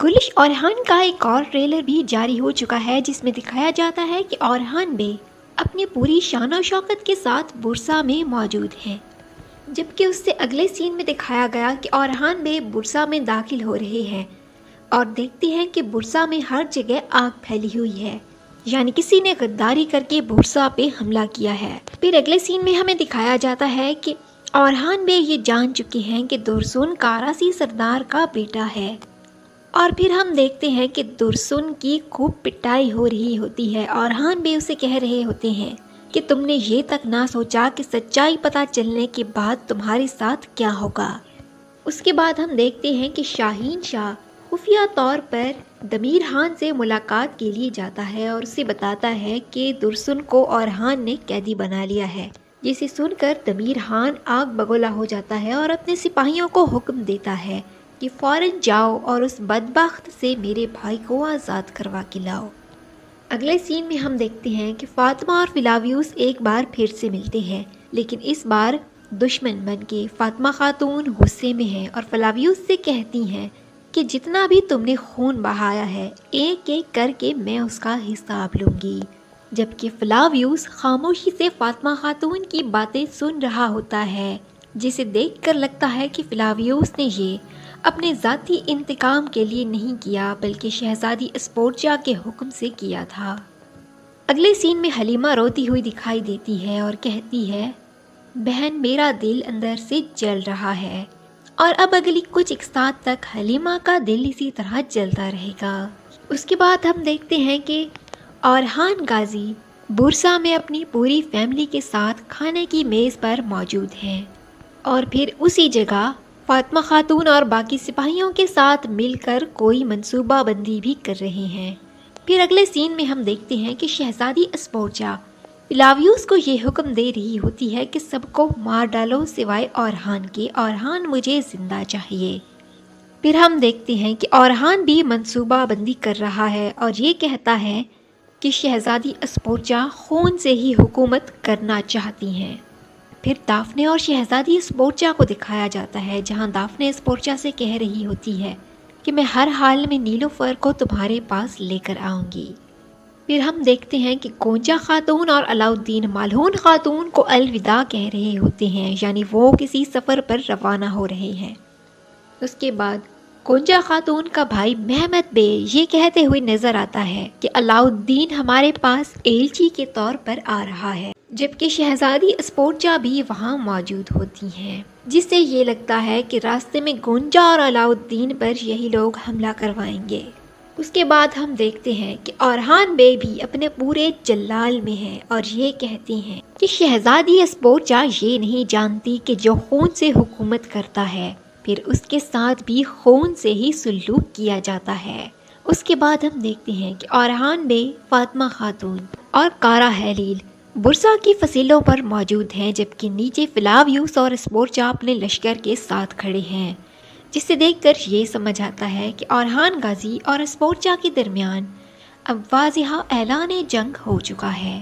گلش اورحان کا ایک اور ٹریلر بھی جاری ہو چکا ہے جس میں دکھایا جاتا ہے کہ اورحان بے اپنی پوری شان و شوکت کے ساتھ بورسا میں موجود ہیں، جبکہ اس سے اگلے سین میں دکھایا گیا کہ اورحان بے بورسا میں داخل ہو رہے ہیں اور دیکھتے ہیں کہ بورسا میں ہر جگہ آگ پھیلی ہوئی ہے، یعنی کسی نے غداری کر کے بورسا پہ حملہ کیا ہے۔ پھر اگلے سین میں ہمیں دکھایا جاتا ہے کہ اورحان بے یہ جان چکے ہیں کہ درسن کاراسی سردار کا بیٹا ہے، اور پھر ہم دیکھتے ہیں کہ درسن کی خوب پٹائی ہو رہی ہوتی ہے۔ اورحان بے اسے کہہ رہے ہوتے ہیں کہ تم نے یہ تک نہ سوچا کہ سچائی پتہ چلنے کے بعد تمہارے ساتھ کیا ہوگا۔ اس کے بعد ہم دیکھتے ہیں کہ شاہین شاہ خفیہ طور پر دمیر خان سے ملاقات کے لیے جاتا ہے اور اسے بتاتا ہے کہ درسن کو اورحان نے قیدی بنا لیا ہے، جسے سن کر دمیر خان آگ بگولا ہو جاتا ہے اور اپنے سپاہیوں کو حکم دیتا ہے کہ فوراً جاؤ اور اس بدبخت سے میرے بھائی کو آزاد کروا کے لاؤ۔ اگلے سین میں ہم دیکھتے ہیں کہ فاطمہ اور فلاویوس ایک بار پھر سے ملتے ہیں، لیکن اس بار دشمن بن کے۔ فاطمہ خاتون غصے میں ہے اور فلاویوس سے کہتی ہیں کہ جتنا بھی تم نے خون بہایا ہے ایک ایک کر کے میں اس کا حساب لوں گی، جبکہ فلاویوس خاموشی سے فاطمہ خاتون کی باتیں سن رہا ہوتا ہے، جسے دیکھ کر لگتا ہے کہ فلاویوس نے یہ اپنے ذاتی انتقام کے لیے نہیں کیا بلکہ شہزادی اسپورچا کے حکم سے کیا تھا۔ اگلے سین میں حلیمہ روتی ہوئی دکھائی دیتی ہے اور کہتی ہے بہن میرا دل اندر سے جل رہا ہے، اور اب اگلی کچھ ایک ساتھ تک حلیمہ کا دل اسی طرح جلتا رہے گا۔ اس کے بعد ہم دیکھتے ہیں کہ اورحان غازی بورسا میں اپنی پوری فیملی کے ساتھ کھانے کی میز پر موجود ہیں، اور پھر اسی جگہ فاطمہ خاتون اور باقی سپاہیوں کے ساتھ مل کر کوئی منصوبہ بندی بھی کر رہے ہیں۔ پھر اگلے سین میں ہم دیکھتے ہیں کہ شہزادی اسپورچا فلاویوس کو یہ حکم دے رہی ہوتی ہے کہ سب کو مار ڈالو سوائے اورحان کے، اورحان مجھے زندہ چاہیے۔ پھر ہم دیکھتے ہیں کہ اورحان بھی منصوبہ بندی کر رہا ہے اور یہ کہتا ہے کہ شہزادی اسپورچا خون سے ہی حکومت کرنا چاہتی ہیں۔ پھر دافنے اور شہزادی اسپورچا کو دکھایا جاتا ہے، جہاں دافنے اسپورچا سے کہہ رہی ہوتی ہے کہ میں ہر حال میں نیلوفر کو تمہارے پاس لے کر آؤں گی۔ پھر ہم دیکھتے ہیں کہ گونجا خاتون اور علاؤالدین مالہون خاتون کو الوداع کہہ رہے ہوتے ہیں، یعنی وہ کسی سفر پر روانہ ہو رہے ہیں۔ اس کے بعد گونجا خاتون کا بھائی محمد بے یہ کہتے ہوئے نظر آتا ہے کہ علاؤالدین ہمارے پاس ایلچی کے طور پر آ رہا ہے، جبکہ شہزادی اسپورچا بھی وہاں موجود ہوتی ہیں، جس سے یہ لگتا ہے کہ راستے میں گونجا اور علاؤالدین پر یہی لوگ حملہ کروائیں گے۔ اس کے بعد ہم دیکھتے ہیں کہ اورحان بے بھی اپنے پورے جلال میں ہے اور یہ کہتے ہیں کہ شہزادی اسپورچا یہ نہیں جانتی کہ جو خون سے حکومت کرتا ہے پھر اس کے ساتھ بھی خون سے ہی سلوک کیا جاتا ہے۔ اس کے بعد ہم دیکھتے ہیں کہ اورحان بے، فاطمہ خاتون اور کارا ہیلیل بورسا کی فصیلوں پر موجود ہیں، جبکہ نیچے فلاویوس اور اسپورچا اپنے لشکر کے ساتھ کھڑے ہیں، جس سے دیکھ کر یہ سمجھ آتا ہے کہ اورحان غازی اور اسپورچا کے درمیان اب واضح اعلان جنگ ہو چکا ہے۔